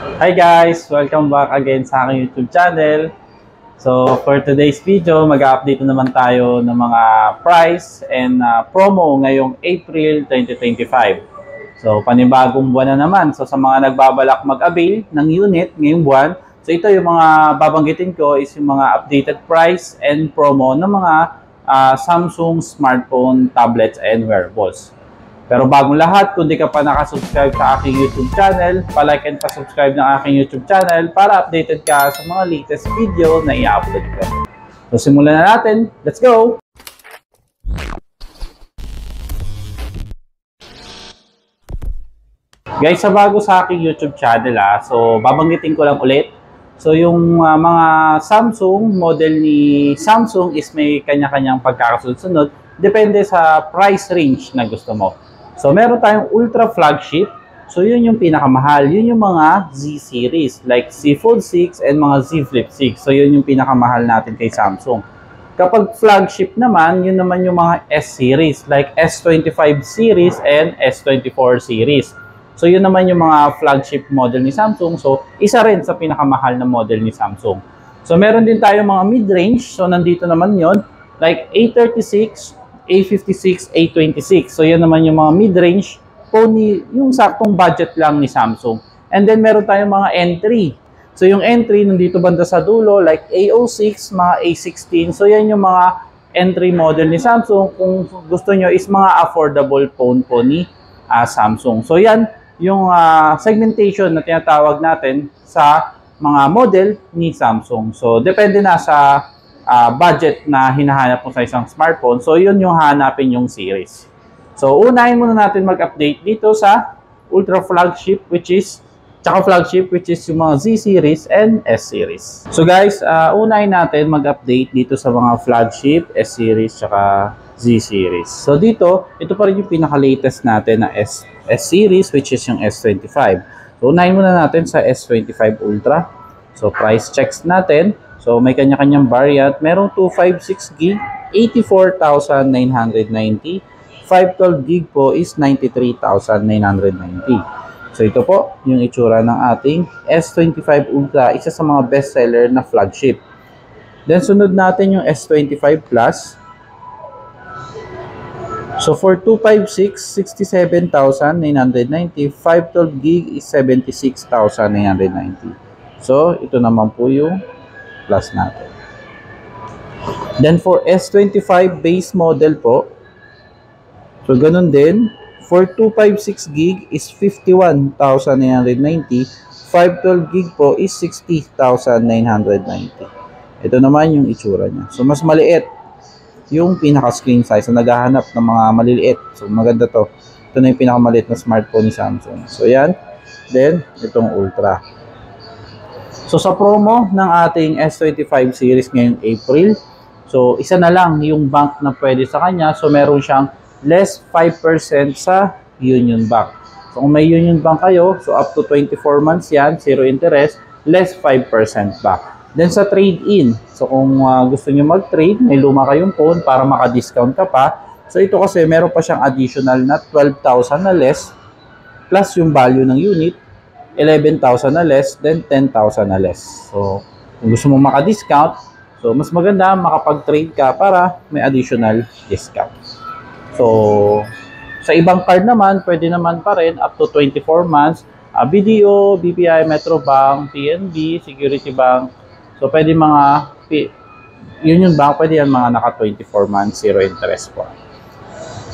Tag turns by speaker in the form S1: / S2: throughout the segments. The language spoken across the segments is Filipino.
S1: Hi guys! Welcome back again sa aking YouTube channel. So for today's video, mag-update naman tayo ng mga price and promo ngayong April 2025. So panibagong buwan na naman. So sa mga nagbabalak mag-avail ng unit ngayong buwan, so ito yung mga babanggitin ko is yung mga updated price and promo ng mga Samsung smartphone, tablets, and wearables. Pero bagong lahat, kung di ka pa nakasubscribe sa aking YouTube channel, palike and pa-subscribe ng aking YouTube channel para updated ka sa mga latest video na i-upload ko. So simulan na natin. Let's go! Guys, sa bago sa aking YouTube channel, so babanggitin ko lang ulit. So yung mga Samsung, model ni Samsung is may kanya-kanyang pagkakasunod-sunod. Depende sa price range na gusto mo. So, meron tayong ultra flagship. So, yun yung pinakamahal. Yun yung mga Z series like Z Fold 6 and mga Z Flip 6. So, yun yung pinakamahal natin kay Samsung. Kapag flagship naman, yun naman yung mga S series like S25 series and S24 series. So, yun naman yung mga flagship model ni Samsung. So, isa rin sa pinakamahal na model ni Samsung. So, meron din tayong mga mid-range. So, nandito naman yun like A36, A56, A26. So, yan naman yung mga mid-range phone, yung saktong budget lang ni Samsung. And then, meron tayong mga entry. So, yung entry, nandito banda sa dulo, like A06, mga A16. So, yan yung mga entry model ni Samsung. Kung gusto nyo is mga affordable phone po ni Samsung. So, yan yung segmentation na tinatawag natin sa mga model ni Samsung. So, depende na sa budget na hinahanap mo sa isang smartphone. So, yun yung hanapin yung series. So, unahin muna natin mag-update dito sa ultra flagship which is yung mga Z series and S series. So, guys, unahin natin mag-update dito sa mga flagship, S series, tsaka Z series. So, dito, ito pa rin yung pinaka-latest natin na S series which is yung S25. So, unahin muna natin sa S25 Ultra. So, price checks natin. So, may kanya-kanyang variant. Merong 256 gig, 84,990. 512 gig po is 93,990. So, ito po yung itsura ng ating S25 Ultra. Isa sa mga bestseller na flagship. Then, sunod natin yung S25 Plus. So, for 256, 67,990. 512 gig is 76,990. So, ito naman po yung Plus natin. Then for S25 base model po, so ganun din, for 256 gig is 51,990, 512 gig po is 60,990. Ito naman yung itsura niya. So mas maliit yung pinaka screen size. So naghahanap ng mga maliliit. So maganda to. Ito na yung pinakamaliit na smartphone ni Samsung. So yan. Then itong Ultra. So, sa promo ng ating S25 series ngayong April, so, isa na lang yung bank na pwede sa kanya. So, meron siyang less 5% sa Union Bank. So, kung may Union Bank kayo, so up to 24 months yan, zero interest, less 5% back. Then, sa trade-in, so, kung gusto nyo mag-trade, may luma kayong phone para maka-discount ka pa. So, ito kasi meron pa siyang additional na 12,000 na less, plus yung value ng unit, 11,000 na less, then 10,000 na less. So, kung gusto mo maka-discount, so mas maganda makapag-trade ka para may additional discount. So, sa ibang card naman, pwede naman pa rin up to 24 months. BDO, BPI, Metrobank, PNB, Security Bank. So, pwede mga Union Bank, pwede yan mga naka 24 months, zero interest po.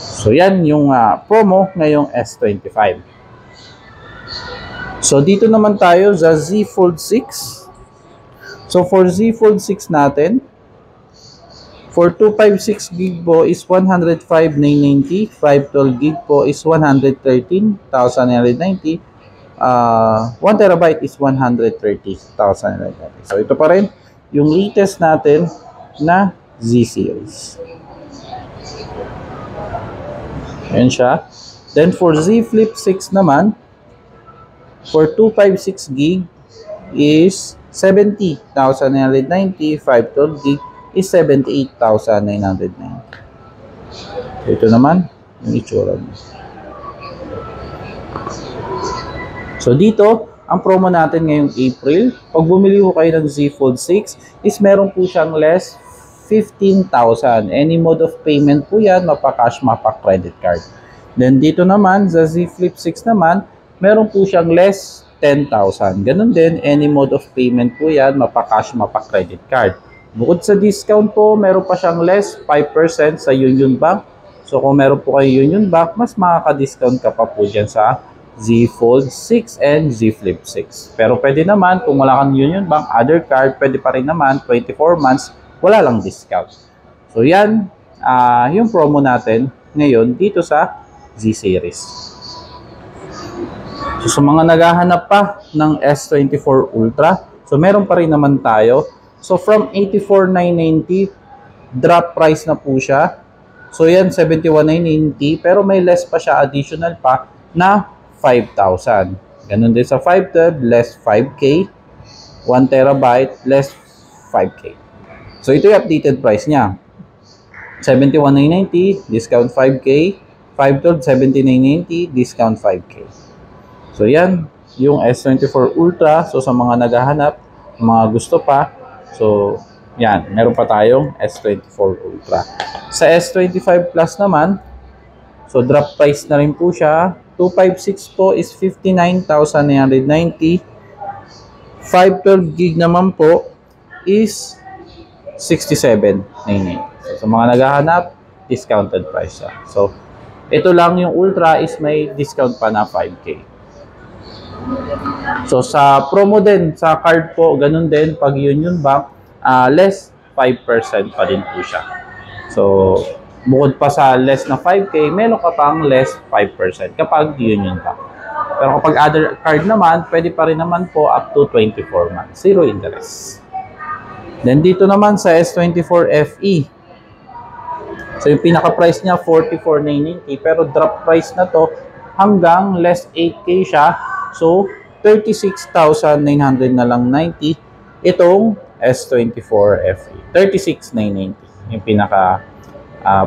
S1: So, yan yung promo ngayong S25. So, dito naman tayo sa Z Fold 6. So, for Z Fold 6 natin, for 256 gig po is 105,990. 512 gig po is 113,990. 1 terabyte is 130,990. So, ito pa rin yung latest natin na Z series. Ayan siya. Then, for Z Flip 6 naman, for 256 gig is 70,990, 512 gig is 78,990. Ito naman yung itsura niya. So dito, ang promo natin ngayong April, pag bumili ko kayo ng Z Fold 6, is meron po siyang less 15,000. Any mode of payment po yan, mapa-cash, mapa-credit card. Then dito naman, sa Z Flip 6 naman, meron po siyang less 10,000. Ganun din, any mode of payment po yan, mapa-cash, mapa-credit card. Bukod sa discount po, meron pa siyang less 5% sa Union Bank. So kung meron po kayo Union Bank, mas makaka-discount ka pa po dyan sa Z Fold 6 and Z Flip 6. Pero pwede naman, kung wala kang Union Bank, other card, pwede pa rin naman, 24 months, wala lang discount. So yan, yung promo natin ngayon dito sa Z Series. So sa mga naghahanap pa ng S24 Ultra, so meron pa rin naman tayo. So from 84,990, drop price na po siya. So yan, 71,990, pero may less pa siya, additional pa na 5,000. Ganun din sa 512, less 5K. 1 terabyte, less 5K. So ito yung updated price niya. 71,990, discount 5K. 512, 79,990, discount 5K. So yan, yung S24 Ultra. So sa mga naghahanap, mga gusto pa, so yan, meron pa tayong S24 Ultra. Sa S25 Plus naman, so drop price na rin po siya. 256 po is 59,990. 512 gig naman po is 67,990. So sa mga naghahanap, discounted price siya. So ito lang yung Ultra is may discount pa na 5K. So sa promo din, sa card po, ganun din, pag Union Bank, less 5% pa din po siya. So, bukod pa sa less na 5K, meron ka pang less 5% kapag Union Bank. Pero kapag other card naman, pwede pa rin naman po up to 24 months. Zero interest. Then dito naman sa S24 FE. So, yung pinaka-price niya, 44,990. Pero drop price na to hanggang less 8K siya. So, 36,900 na lang 90. Itong S24 FE. 36,990. Yung pinaka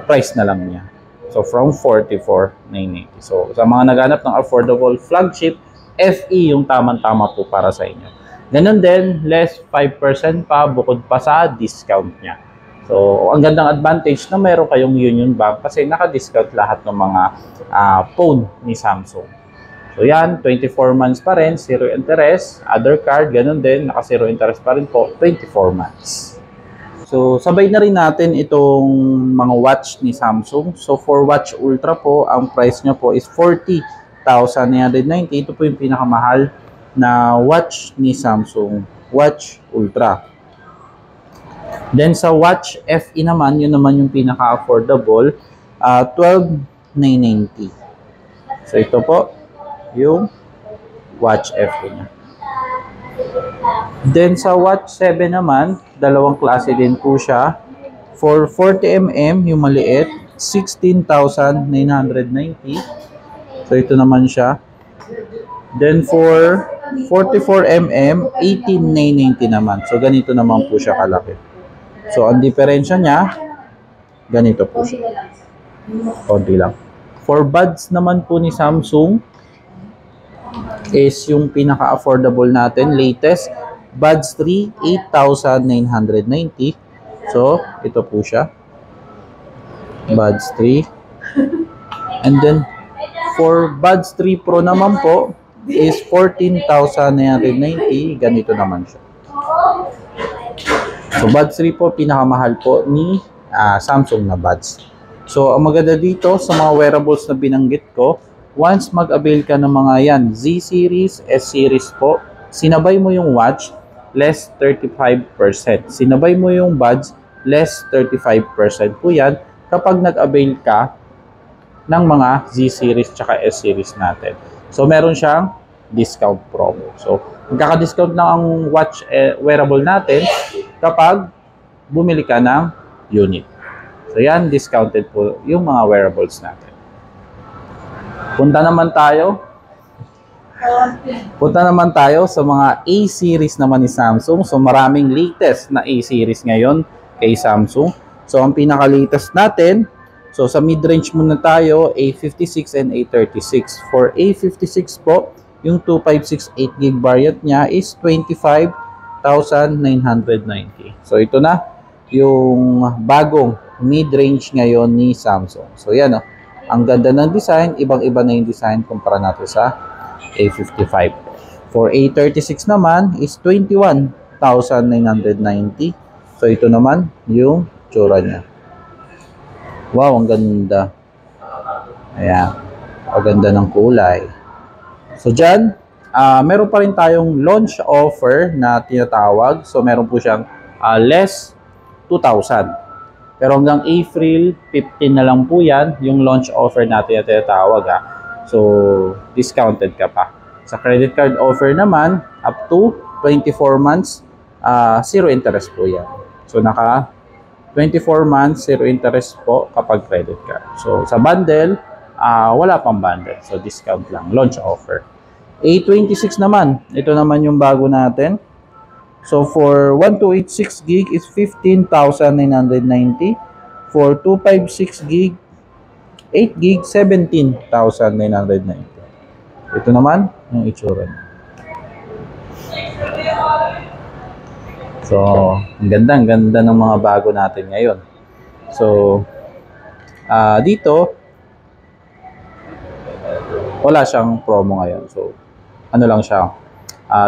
S1: price na lang niya. So, from 44,990. So, sa mga naghanap ng affordable flagship, FE yung tamang-tama po para sa inyo. Ganun din, less 5% pa bukod pa sa discount niya. So, ang gandang advantage na meron kayong Union Bank kasi naka-discount lahat ng mga phone ni Samsung. So, yan, 24 months pa rin, zero interest. Other card, ganun din, naka-zero interest pa rin po, 24 months. So, sabay na rin natin itong mga watch ni Samsung. So, for Watch Ultra po, ang price niya po is 40,990. Ito po yung pinakamahal na watch ni Samsung, Watch Ultra. Then, sa Watch FE naman, yun naman yung pinaka-affordable, 12,990. So, ito po, yung Watch FE niya. Then sa Watch 7 naman, dalawang klase din po siya. For 40mm, yung maliit, 16,990. So ito naman siya. Then for 44mm, 18,990 naman. So ganito naman po siya kalaki. So ang diferensya niya, ganito po siya. Konti lang. For buds naman po ni Samsung, is yung pinaka-affordable natin, latest, Buds 3, 8,990. So, ito po siya. Buds 3. And then, for Buds 3 Pro naman po, is 14,990. Ganito naman siya. So, Buds 3 po, pinakamahal po ni Samsung na Buds. So, ang maganda dito sa mga wearables na binanggit ko, once mag-avail ka ng mga yan, Z series, S series po, sinabay mo yung watch, less 35%. Sinabay mo yung buds, less 35% po yan kapag nag-avail ka ng mga Z series tsaka S series natin. So, meron siyang discount promo. So, magkaka-discount lang ang watch wearable natin kapag bumili ka ng unit. So, yan, discounted po yung mga wearables natin. Punta naman tayo sa mga A-series naman ni Samsung. So, maraming latest na A-series ngayon kay Samsung. So, ang pinaka-latest natin, so sa mid-range muna tayo, A56 and A36. For A56 po, yung 2568 gig variant niya is 25,990. So ito na yung bagong mid-range ngayon ni Samsung. So yan, ang ganda ng design, ibang-iba na yung design kumpara natin sa A55. For A36 naman is 21,990. So ito naman yung tsura niya. Wow, ang ganda. Ayan, ang ganda ng kulay. So dyan, meron pa rin tayong launch offer na tinatawag. So meron po siyang less 2,000. Pero hanggang April 15 na lang po yan, yung launch offer natin na tinatawag. So, discounted ka pa. Sa credit card offer naman, up to 24 months, zero interest po yan. So, naka 24 months, zero interest po kapag credit card. So, sa bundle, wala pang bundle. So, discount lang. Launch offer. A26 naman. Ito naman yung bago natin. So, for 1286 gig is 15,990. For 256 gig, 8 gig, 17,990. Ito naman, yung itsura niya. So, ang ganda ng mga bago natin ngayon. So, dito, wala siyang promo ngayon. So, ano lang siya,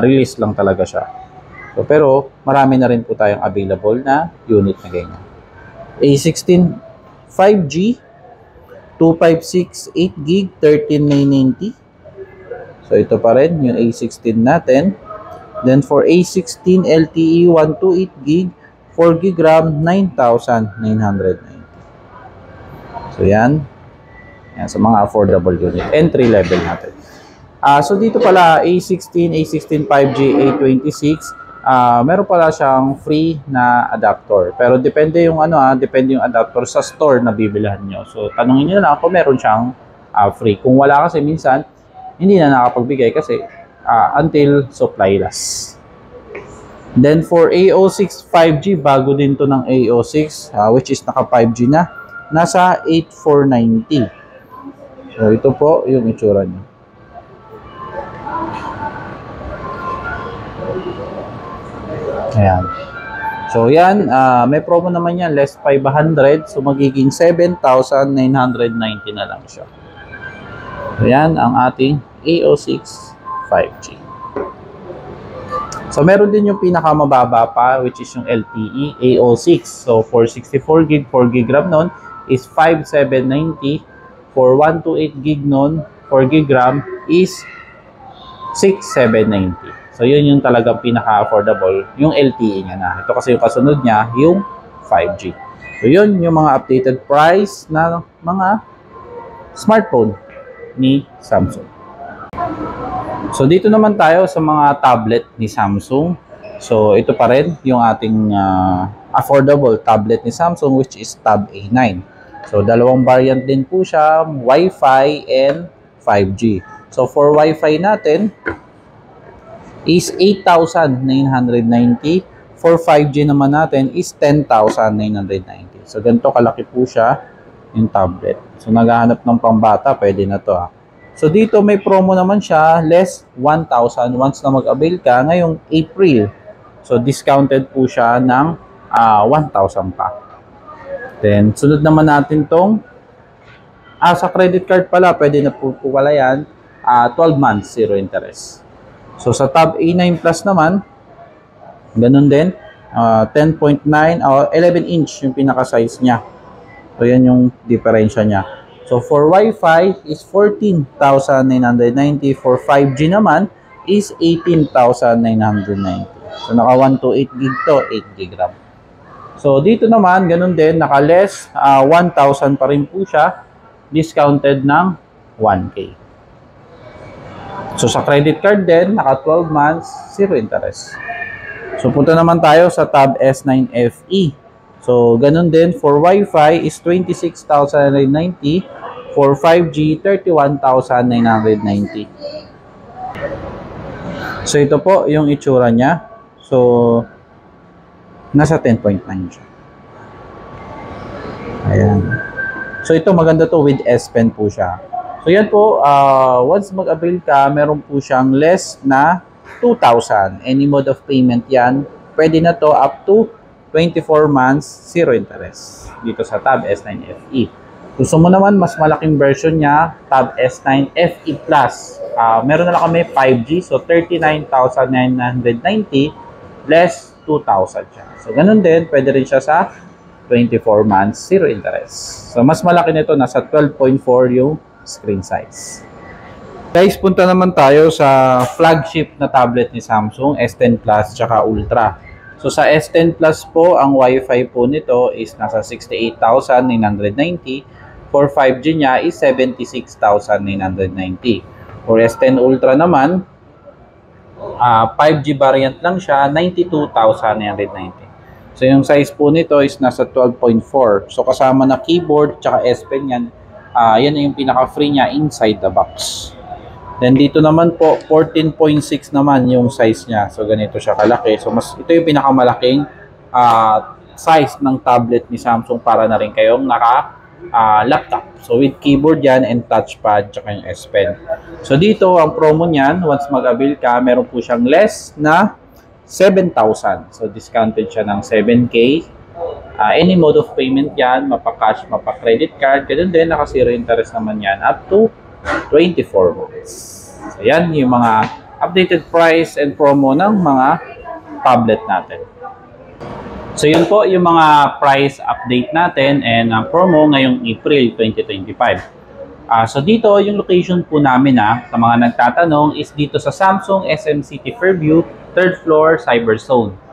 S1: release lang talaga siya. So, pero marami na rin po tayong available na unit na ganyan. A16 5G 256 8 gig 13,990. So ito pa rin yung A16 natin. Then for A16 LTE 128 gig 4 gig RAM 9,990. So yan. Yan sa mga affordable unit. Entry level natin. So dito pala A16 5G A26 meron pala siyang free na adapter. Pero depende yung depende yung adapter sa store na bibilhan nyo. So tanungin niyo na kung meron siyang free. Kung wala kasi minsan hindi na nakapagbigay kasi until supply last. Then for AO6 5G, bago din to ng AO6 which is naka 5G na, nasa 8,490. So ito po yung itsura niya. Ayan. So, yan. May promo naman yan. Less 500. So, magiging 7,990 na lang siya. So, yan ang ating AO6 5G. So, meron din yung pinakamababa pa, which is yung LTE AO6. So, for 64 gig, 4 gig RAM nun is 5,790. For 128 gig nun, 4 gig RAM is 6,790. So, yun yung talagang pinaka-affordable, yung LTE nga na. Ito kasi yung kasunod niya, yung 5G. So, yun yung mga updated price na mga smartphone ni Samsung. So, dito naman tayo sa mga tablet ni Samsung. So, ito pa rin yung ating affordable tablet ni Samsung, which is Tab A9. So, dalawang variant din po siya, Wi-Fi and 5G. So, for Wi-Fi natin, is 8,990. For 5G naman natin is 10,990. So, ganito kalaki po siya yung tablet. So, naghahanap ng pambata, pwede na to. So, dito may promo naman siya, less 1,000 once na mag-avail ka ngayong April. So, discounted po siya ng 1,000 pa. Then, sunod naman natin tong sa credit card pala, pwede na po wala yan, 12 months, zero interest. So, sa Tab A9 Plus naman, ganun din, 10.9 o 11 inch yung pinaka-size niya. So, yan yung diferensya niya. So, for Wi-Fi is 14,990. For 5G naman is 18,990. So, naka 128 gig to, 8 gig RAM. So, dito naman, ganun din, naka less, 1,000 pa rin po siya, discounted ng 1K. So, sa credit card din, naka 12 months, zero interest. So, punta naman tayo sa Tab S9 FE. So, ganun din, for Wi-Fi is 26,990. For 5G, 31,990. So, ito po yung itsura niya. So, nasa 10.9 siya. Ayan. So, ito maganda to with S Pen po siya. So yan po, once mag-avail ka, meron po siyang less na 2,000. Any mode of payment yan. Pwede na to up to 24 months, zero interest. Dito sa Tab S9 FE. Gusto mo naman, mas malaking version niya, Tab S9 FE Plus. Meron na lang kami 5G, so 39,990 less 2,000 siya. So ganun din, pwede rin siya sa 24 months, zero interest. So mas malaki nito, nasa 12.4 yung screen size. Guys, punta naman tayo sa flagship na tablet ni Samsung, S10 Plus tsaka Ultra. So sa S10 Plus po, ang Wi-Fi po nito is nasa 68,990. For 5G niya is 76,990. For S10 Ultra naman, 5G variant lang siya, 92,990. So yung size po nito is nasa 12.4. So kasama na keyboard tsaka S Pen yan. Yan yung pinaka-free niya inside the box. Then dito naman po, 14.6 naman yung size niya. So ganito siya kalaki. So ito yung pinakamalaking size ng tablet ni Samsung para na rin kayong laptop. So with keyboard yan and touchpad tsaka yung S Pen. So dito ang promo niyan, once mag-avail ka, meron po siyang less na 7,000. So discounted siya ng 7K. Any mode of payment yan, mapa-cash, mapa-credit card. Ganun din, naka-zero interest naman yan up to 24 months. So yan yung mga updated price and promo ng mga tablet natin. So yun po yung mga price update natin and promo ngayong April 2025. So dito yung location po namin sa mga nagtatanong is dito sa Samsung SM City Fairview, 3rd floor, Cyberzone.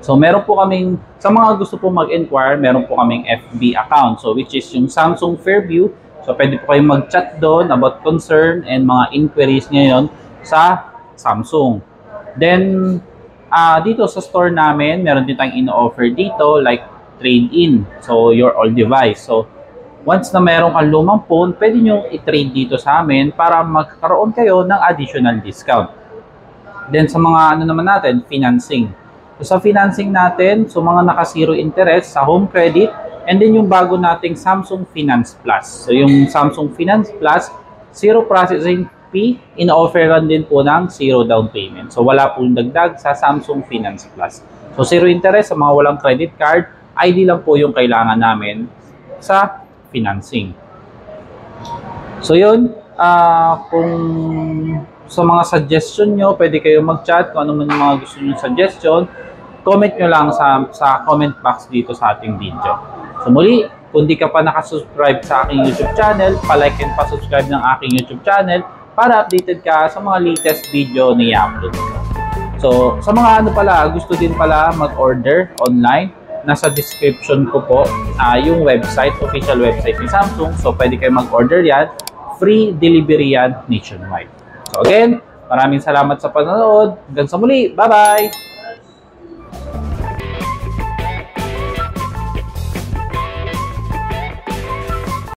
S1: So meron po kaming, sa mga gusto po mag-inquire, meron po kaming FB account. So which is yung Samsung Fairview. So pwede po kayong mag-chat doon about concern and mga inquiries ngayon sa Samsung. Then dito sa store namin, meron din tayong ino-offer dito like trade-in. So your old device. So once na meron kang lumang phone, pwede nyo i-trade dito sa amin para magkaroon kayo ng additional discount. Then sa mga naman natin, financing. So sa financing natin, so mga naka-zero interest sa home credit, and then yung bago nating Samsung Finance Plus. So yung Samsung Finance Plus, zero processing fee, in-offeran din po ng zero down payment. So wala pong dagdag sa Samsung Finance Plus. So zero interest sa mga walang credit card, ID lang po yung kailangan namin sa financing. So yun, kung sa mga suggestion nyo, pwede kayo mag-chat kung ano man yung mga gusto nyo suggestion. Comment nyo lang sa comment box dito sa ating video. So muli, kung di ka pa nakasubscribe sa aking YouTube channel, palike and pasubscribe ng aking YouTube channel para updated ka sa mga latest video na i-upload. So sa mga gusto din pala mag-order online, nasa description ko po yung website, official website ni Samsung. So pwede kayo mag-order yan. Free delivery yan nationwide. So again, maraming salamat sa panonood. Hanggang sa muli. Bye-bye!